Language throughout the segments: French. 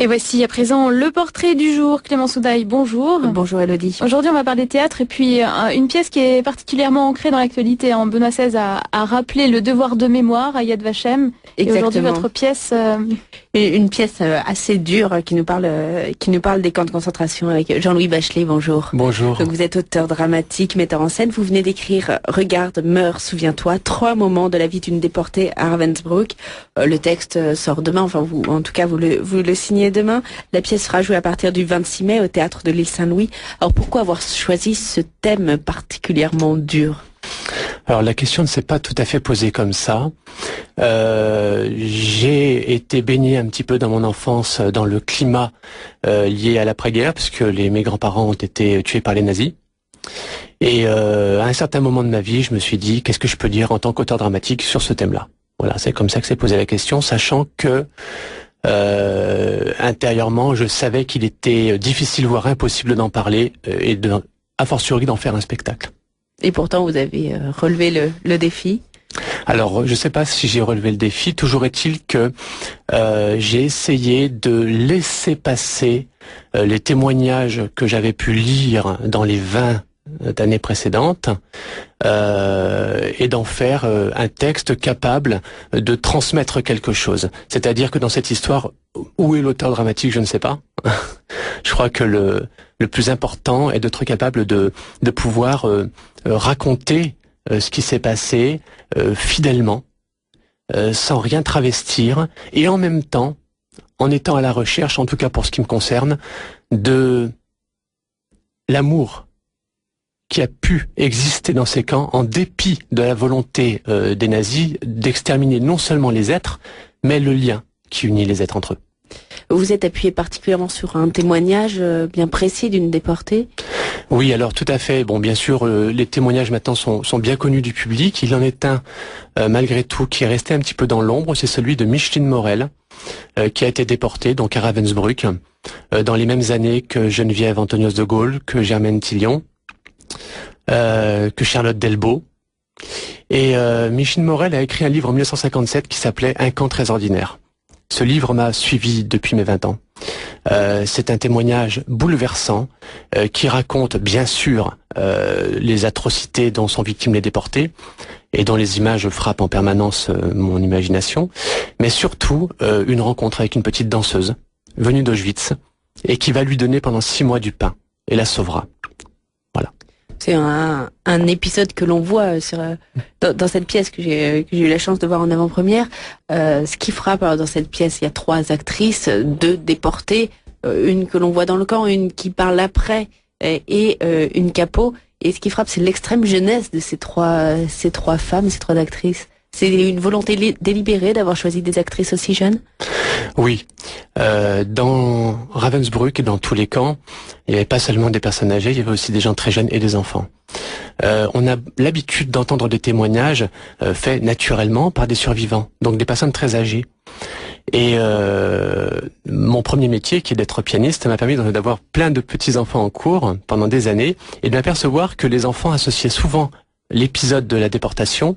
Et voici à présent le portrait du jour. Clémence Oudaille, bonjour. Bonjour Elodie. Aujourd'hui, on va parler théâtre et puis une pièce qui est particulièrement ancrée dans l'actualité. Benoît XVI a rappelé le devoir de mémoire à Yad Vashem. Et aujourd'hui, votre pièce... Une pièce assez dure qui nous parle des camps de concentration avec Jean-Louis Bachelet. Bonjour. Bonjour. Donc vous êtes auteur dramatique, metteur en scène. Vous venez d'écrire Regarde, meurs, souviens-toi. 3 moments de la vie d'une déportée à Ravensbrück. Le texte sort demain. Enfin, en tout cas, vous le signez demain. La pièce sera jouée à partir du 26 mai au théâtre de l'Île Saint-Louis. Alors pourquoi avoir choisi ce thème particulièrement dur ? Alors la question ne s'est pas tout à fait posée comme ça. J'ai été baigné un petit peu dans mon enfance dans le climat lié à l'après-guerre, puisque mes grands-parents ont été tués par les nazis. Et à un certain moment de ma vie, je me suis dit, qu'est-ce que je peux dire en tant qu'auteur dramatique sur ce thème-là ? Voilà, c'est comme ça que s'est posée la question, sachant que intérieurement, je savais qu'il était difficile, voire impossible d'en parler et a fortiori d'en faire un spectacle. Et pourtant, vous avez relevé le défi. Alors, je ne sais pas si j'ai relevé le défi. Toujours est-il que j'ai essayé de laisser passer les témoignages que j'avais pu lire dans les 20 d'années précédentes et d'en faire un texte capable de transmettre quelque chose. C'est-à-dire que dans cette histoire, où est l'auteur dramatique, je ne sais pas. Je crois que le plus important est d'être capable de pouvoir raconter ce qui s'est passé fidèlement, sans rien travestir, et en même temps, en étant à la recherche, en tout cas pour ce qui me concerne, de l'amour qui a pu exister dans ces camps en dépit de la volonté des nazis d'exterminer non seulement les êtres, mais le lien qui unit les êtres entre eux. Vous êtes appuyé particulièrement sur un témoignage bien précis d'une déportée ? Oui, alors tout à fait. Bon, bien sûr, les témoignages maintenant sont bien connus du public. Il en est un, malgré tout, qui est resté un petit peu dans l'ombre. C'est celui de Micheline Morel, qui a été déportée donc à Ravensbrück, dans les mêmes années que Geneviève Antonios de Gaulle, que Germaine Tillion, que Charlotte Delbo. Et Micheline Morel a écrit un livre en 1957 qui s'appelait Un camp très ordinaire. Ce livre m'a suivi depuis mes 20 ans. C'est un témoignage bouleversant qui raconte bien sûr les atrocités dont sont victimes les déportés et dont les images frappent en permanence mon imagination, mais surtout une rencontre avec une petite danseuse venue d'Auschwitz et qui va lui donner pendant 6 mois du pain et la sauvera. Voilà. C'est un épisode que l'on voit dans cette pièce que j'ai eu la chance de voir en avant-première. Ce qui frappe dans cette pièce, il y a 3 actrices, 2 déportées, une que l'on voit dans le camp, une qui parle après et une capot. Et ce qui frappe, c'est l'extrême jeunesse de ces trois femmes, ces 3 actrices. C'est une volonté délibérée d'avoir choisi des actrices aussi jeunes ? Oui. Dans Ravensbrück et dans tous les camps, il n'y avait pas seulement des personnes âgées, il y avait aussi des gens très jeunes et des enfants. On a l'habitude d'entendre des témoignages faits naturellement par des survivants, donc des personnes très âgées. Et mon premier métier, qui est d'être pianiste, m'a permis d'avoir plein de petits-enfants en cours pendant des années et de m'apercevoir que les enfants associaient souvent l'épisode de la déportation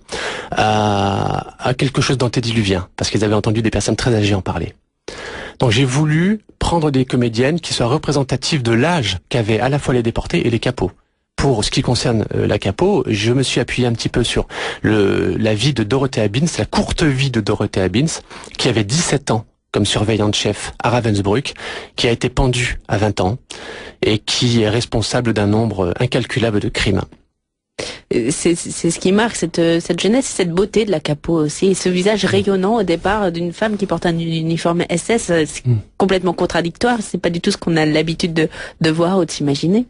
à quelque chose d'antédiluvien, parce qu'ils avaient entendu des personnes très âgées en parler. Donc j'ai voulu prendre des comédiennes qui soient représentatives de l'âge qu'avaient à la fois les déportés et les capots. Pour ce qui concerne la capo, je me suis appuyé un petit peu sur la vie de Dorothée Habins, la courte vie de Dorothée Habins, qui avait 17 ans comme surveillante chef à Ravensbrück, qui a été pendue à 20 ans et qui est responsable d'un nombre incalculable de crimes. C'est ce qui marque cette jeunesse, cette beauté de la capo aussi, et ce visage rayonnant au départ d'une femme qui porte un uniforme SS, c'est complètement contradictoire, c'est pas du tout ce qu'on a l'habitude de voir ou de s'imaginer.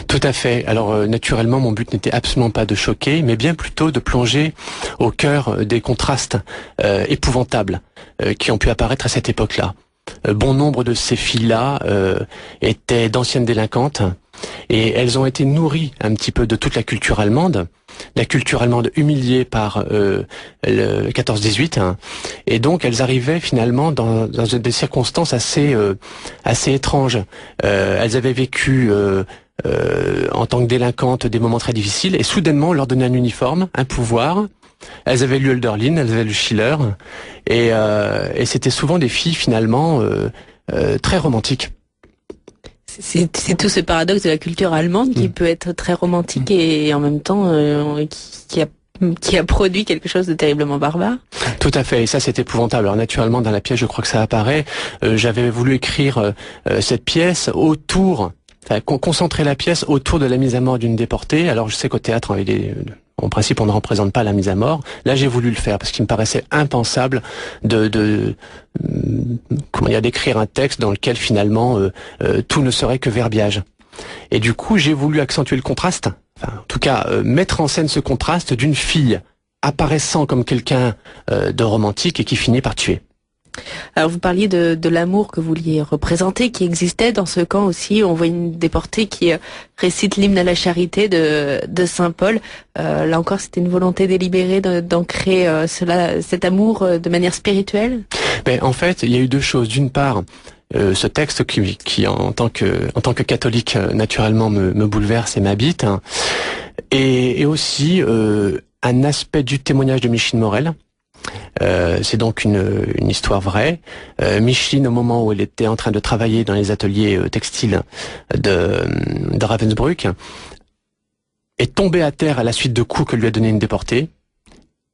Tout à fait. Alors naturellement, mon but n'était absolument pas de choquer, mais bien plutôt de plonger au cœur des contrastes épouvantables qui ont pu apparaître à cette époque-là. Bon nombre de ces filles-là étaient d'anciennes délinquantes, et elles ont été nourries un petit peu de toute la culture allemande humiliée par le 14-18, hein, et donc elles arrivaient finalement dans des circonstances assez étranges. Elles avaient vécu en tant que délinquantes des moments très difficiles, et soudainement on leur donnait un uniforme, un pouvoir. Elles avaient lu Hölderlin, elles avaient lu Schiller, et c'était souvent des filles finalement très romantique. C'est tout ce paradoxe de la culture allemande qui peut être très romantique et en même temps qui a produit quelque chose de terriblement barbare. Tout à fait, et ça c'est épouvantable. Alors naturellement dans la pièce, je crois que ça apparaît. J'avais voulu écrire cette pièce autour, concentrer la pièce autour de la mise à mort d'une déportée. Alors je sais qu'au théâtre, en principe, on ne représente pas la mise à mort. Là, j'ai voulu le faire parce qu'il me paraissait impensable d'écrire un texte dans lequel finalement tout ne serait que verbiage. Et du coup, j'ai voulu accentuer le contraste. Enfin, en tout cas, mettre en scène ce contraste d'une fille apparaissant comme quelqu'un de romantique et qui finit par tuer. Alors vous parliez de l'amour que vous vouliez représenter, qui existait dans ce camp aussi. On voit une déportée qui récite l'hymne à la charité de Saint-Paul. Là encore, c'était une volonté délibérée d'ancrer cet amour de manière spirituelle. En fait, il y a eu deux choses. D'une part, ce texte qui en tant que catholique naturellement me bouleverse et m'habite, hein, et aussi un aspect du témoignage de Micheline Morel. C'est donc une histoire vraie. Micheline, au moment où elle était en train de travailler dans les ateliers textiles de Ravensbrück, est tombée à terre à la suite de coups que lui a donné une déportée,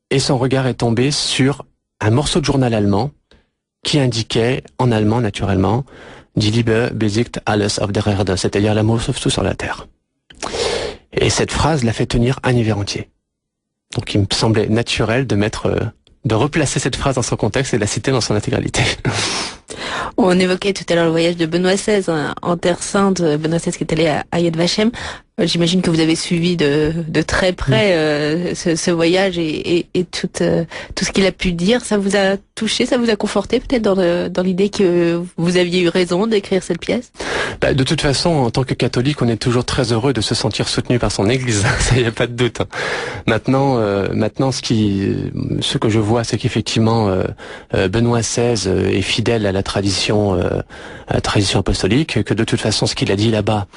et son regard est tombé sur un morceau de journal allemand qui indiquait, en allemand naturellement, Die Liebe besiegt alles auf der Erde, c'est-à-dire l'amour sauve tout sur la terre. Et cette phrase l'a fait tenir un hiver entier. Donc il me semblait naturel de replacer cette phrase dans son contexte et de la citer dans son intégralité. On évoquait tout à l'heure le voyage de Benoît XVI en Terre Sainte, Benoît XVI qui est allé à Yad Vashem. J'imagine que vous avez suivi de très près ce voyage et tout ce qu'il a pu dire. Ça vous a touché, ça vous a conforté peut-être dans l'idée que vous aviez eu raison d'écrire cette pièce? De toute façon, en tant que catholique, on est toujours très heureux de se sentir soutenu par son Église. Ça, y a pas de doute. Maintenant, ce que je vois, c'est qu'effectivement, Benoît XVI est fidèle à la tradition apostolique. Que de toute façon, ce qu'il a dit là-bas,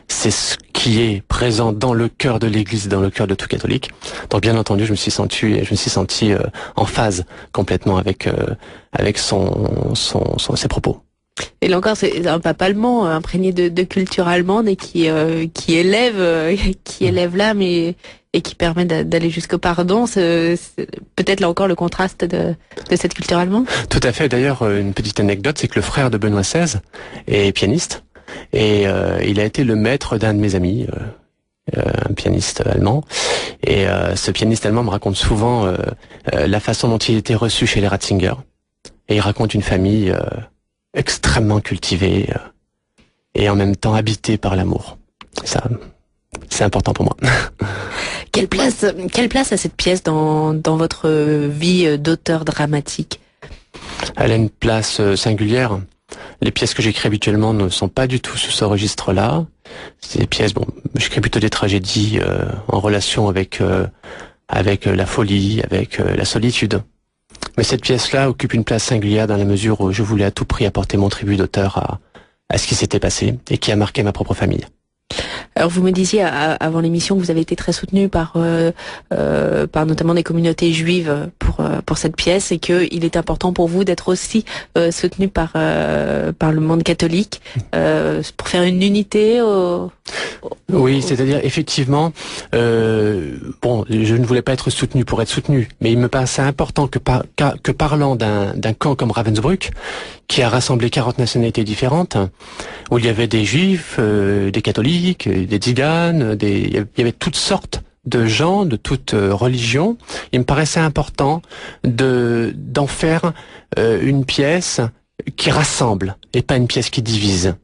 c'est ce qui est présent dans le cœur de l'Église, dans le cœur de tout catholique. Donc, bien entendu, je me suis senti en phase complètement avec ses propos. Et là encore, c'est un pape allemand imprégné de culture allemande et qui élève l'âme et qui permet d'aller jusqu'au pardon. C'est peut-être là encore le contraste de cette culture allemande. Tout à fait. D'ailleurs, une petite anecdote, c'est que le frère de Benoît XVI est pianiste et il a été le maître d'un de mes amis, un pianiste allemand. Et ce pianiste allemand me raconte souvent la façon dont il était reçu chez les Ratzinger. Et il raconte une famille extrêmement cultivée et en même temps habitée par l'amour. Ça, c'est important pour moi. Quelle place a cette pièce dans votre vie d'auteur dramatique? Elle a une place singulière. Les pièces que j'écris habituellement ne sont pas du tout sous ce registre-là. C'est des pièces, j'écris plutôt des tragédies en relation avec la folie, avec la solitude. Mais cette pièce-là occupe une place singulière dans la mesure où je voulais à tout prix apporter mon tribut d'auteur à ce qui s'était passé et qui a marqué ma propre famille. Alors vous me disiez avant l'émission que vous avez été très soutenu par notamment des communautés juives pour cette pièce et qu'il est important pour vous d'être aussi soutenu par le monde catholique pour faire une unité. Oui, c'est-à-dire effectivement, je ne voulais pas être soutenu pour être soutenu, mais il me paraissait important que parlant d'un camp comme Ravensbrück, qui a rassemblé 40 nationalités différentes, où il y avait des juifs, des catholiques, des tziganes, il y avait toutes sortes de gens, de toutes religions. Il me paraissait important d'en faire une pièce qui rassemble et pas une pièce qui divise.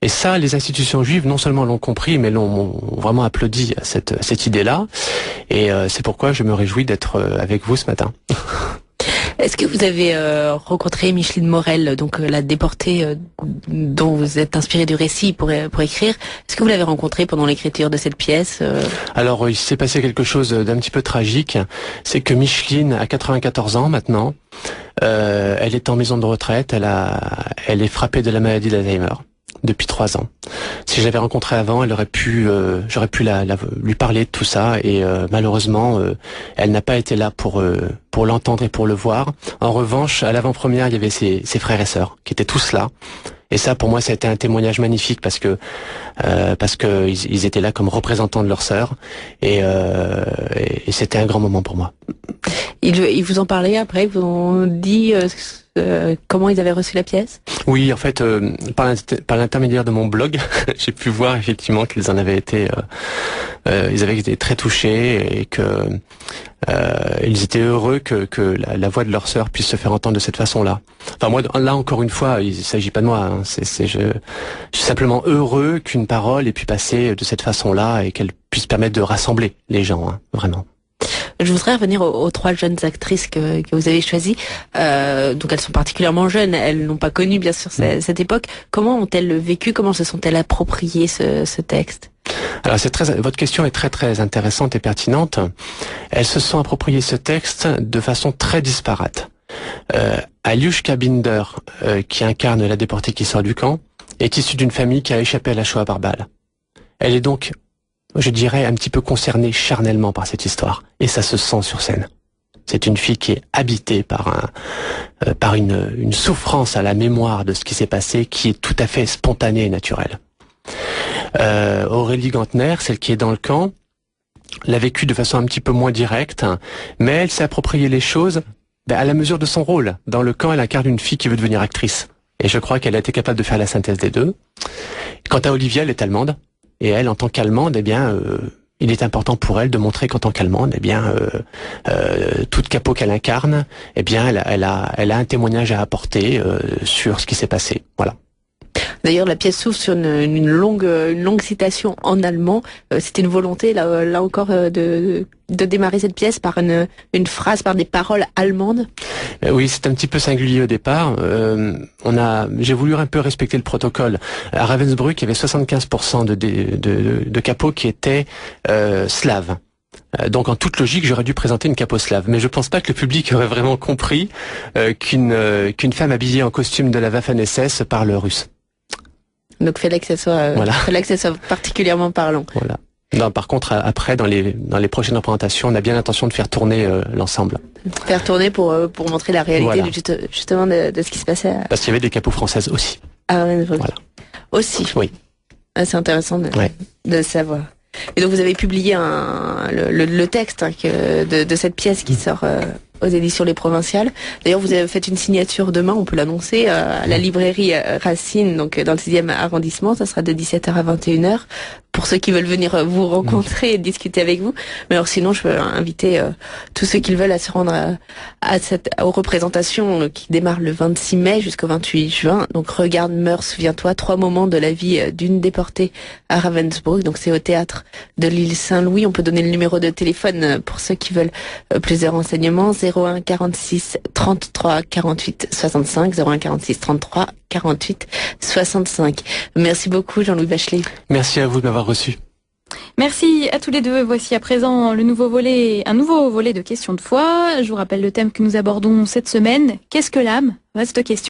Et ça, les institutions juives non seulement l'ont compris, mais l'ont vraiment applaudi à cette idée-là. Et c'est pourquoi je me réjouis d'être avec vous ce matin. Est-ce que vous avez rencontré Micheline Morel, donc la déportée dont vous êtes inspiré du récit pour écrire? Est-ce que vous l'avez rencontrée pendant l'écriture de cette pièce? Alors, il s'est passé quelque chose d'un petit peu tragique. C'est que Micheline a 94 ans maintenant. Elle est en maison de retraite. Elle est frappée de la maladie d'Alzheimer depuis 3 ans. Si je l'avais rencontrée avant, j'aurais pu lui parler de tout ça, et malheureusement, elle n'a pas été là pour l'entendre et pour le voir. En revanche, à l'avant-première, il y avait ses frères et sœurs qui étaient tous là. Et ça, pour moi, ça a été un témoignage magnifique parce que ils étaient là comme représentants de leur sœur, et c'était un grand moment pour moi. Ils vous en parlaient après, ils vous ont dit comment ils avaient reçu la pièce? Oui, en fait, par l'intermédiaire de mon blog, j'ai pu voir effectivement qu'ils en avaient été, ils avaient été très touchés, et que ils étaient heureux que la voix de leur sœur puisse se faire entendre de cette façon-là. Enfin, moi, là encore une fois, il s'agit pas de moi. Hein, je suis simplement heureux qu'une parole ait pu passer de cette façon-là et qu'elle puisse permettre de rassembler les gens, hein, vraiment. Je voudrais revenir aux 3 jeunes actrices que vous avez choisies. Donc elles sont particulièrement jeunes, elles n'ont pas connu bien sûr cette époque. Comment ont-elles vécu, comment se sont-elles appropriées ce texte? Alors votre question est très très intéressante et pertinente. Elles se sont appropriées ce texte de façon très disparate. Alioushka Binder, qui incarne la déportée qui sort du camp, est issue d'une famille qui a échappé à la Shoah par balle. Elle est donc, je dirais, un petit peu concernée charnellement par cette histoire, et ça se sent sur scène. C'est une fille qui est habitée par une souffrance à la mémoire de ce qui s'est passé, qui est tout à fait spontanée et naturelle. Aurélie Gantner, celle qui est dans le camp, l'a vécu de façon un petit peu moins directe, mais elle s'est approprié les choses à la mesure de son rôle. Dans le camp, elle incarne une fille qui veut devenir actrice, et je crois qu'elle a été capable de faire la synthèse des deux. Quant à Olivia, elle est allemande, et elle, en tant qu'allemande, il est important pour elle de montrer qu'en tant qu'allemande, toute capot qu'elle incarne, elle a un témoignage à apporter sur ce qui s'est passé. Voilà. D'ailleurs, la pièce s'ouvre sur une longue citation en allemand. C'était une volonté, là encore, de démarrer cette pièce par une phrase, par des paroles allemandes. Oui, c'est un petit peu singulier au départ. J'ai voulu un peu respecter le protocole. À Ravensbrück, il y avait 75% de capots qui étaient slaves. Donc en toute logique, j'aurais dû présenter une capo slave, mais je pense pas que le public aurait vraiment compris qu'une femme habillée en costume de la Waffen-SS parle russe. Donc fallait que ça soit particulièrement parlant. Voilà. Non, par contre, après, dans les prochaines représentations, on a bien l'intention de faire tourner l'ensemble. Faire tourner pour montrer la réalité, voilà, justement de ce qui se passait. Parce qu'il y avait des capos françaises aussi. Ah oui, voilà. Aussi. Oui. Ah, c'est intéressant de savoir. Et donc vous avez publié le texte de cette pièce qui sort aux éditions Les Provinciales. D'ailleurs, vous avez fait une signature demain, on peut l'annoncer, à la librairie Racine, donc dans le 6e arrondissement. Ça sera de 17h à 21h. Pour ceux qui veulent venir vous rencontrer et discuter avec vous. Mais alors sinon, je peux inviter tous ceux qui veulent à se rendre aux représentations qui démarrent le 26 mai jusqu'au 28 juin. Donc Regarde, meurs, souviens-toi, 3 moments de la vie d'une déportée à Ravensbrück. Donc c'est au théâtre de l'île Saint-Louis. On peut donner le numéro de téléphone pour ceux qui veulent plus de renseignements. 01 46 33 48 65. 01 46 33 48 65. Merci beaucoup Jean-Louis Bachelet. Merci à vous de m'avoir reçu. Merci à tous les deux. Voici à présent un nouveau volet de questions de foi. Je vous rappelle le thème que nous abordons cette semaine. Qu'est-ce que l'âme? Vaste question.